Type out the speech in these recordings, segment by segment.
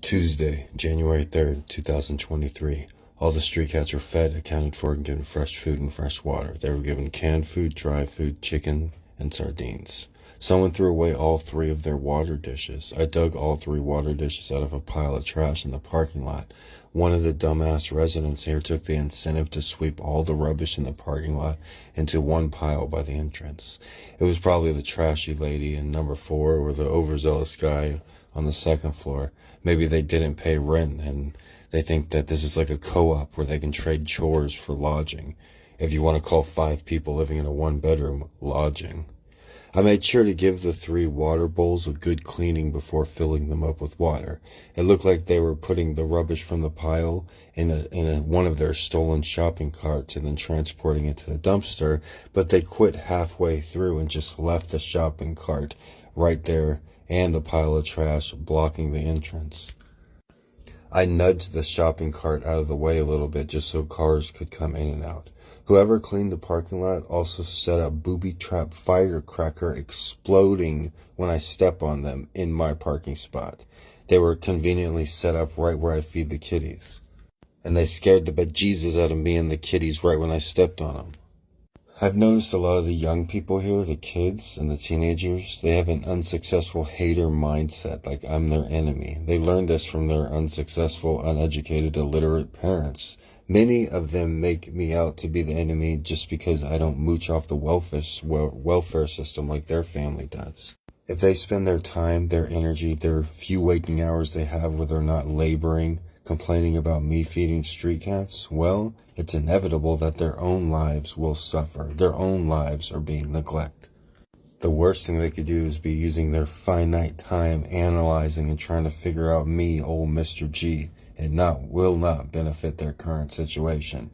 Tuesday, January 3rd, 2023. All the street cats were fed, accounted for, and given fresh food and fresh water. They were given canned food, dry food, chicken, and sardines. Someone threw away all 3 of their water dishes. I dug all 3 water dishes out of a pile of trash in the parking lot. One of the dumbass residents here took the incentive to sweep all the rubbish in the parking lot into one pile by the entrance. It was probably the trashy lady in number 4 or the overzealous guy on the 2nd floor. Maybe they didn't pay rent and they think that this is like a co-op where they can trade chores for lodging. If you want to call 5 people living in a 1-bedroom lodging. I made sure to give the 3 water bowls a good cleaning before filling them up with water. It looked like they were putting the rubbish from the pile in one of their stolen shopping carts and then transporting it to the dumpster, but they quit halfway through and just left the shopping cart right there and the pile of trash blocking the entrance. I nudged the shopping cart out of the way a little bit just so cars could come in and out. Whoever cleaned the parking lot also set up booby-trap firecracker exploding when I step on them in my parking spot. They were conveniently set up right where I feed the kitties. And they scared the bejesus out of me and the kitties right when I stepped on them. I've noticed a lot of the young people here, the kids and the teenagers, they have an unsuccessful hater mindset, like I'm their enemy. They learned this from their unsuccessful, uneducated, illiterate parents. Many of them make me out to be the enemy just because I don't mooch off the welfare system like their family does. If they spend their time, their energy, their few waking hours they have where they're not laboring, complaining about me feeding street cats, well, it's inevitable that their own lives will suffer. Their own lives are being neglected. The worst thing they could do is be using their finite time analyzing and trying to figure out me, old Mr.G. It will not benefit their current situation.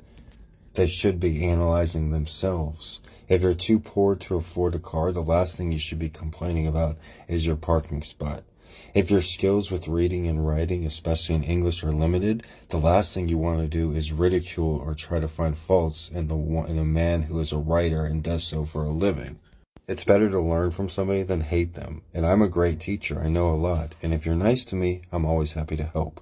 They should be analyzing themselves. If you're too poor to afford a car, the last thing you should be complaining about is your parking spot. If your skills with reading and writing, especially in English, are limited, the last thing you want to do is ridicule or try to find faults in a man who is a writer and does so for a living. It's better to learn from somebody than hate them. And I'm a great teacher. I know a lot. And if you're nice to me, I'm always happy to help.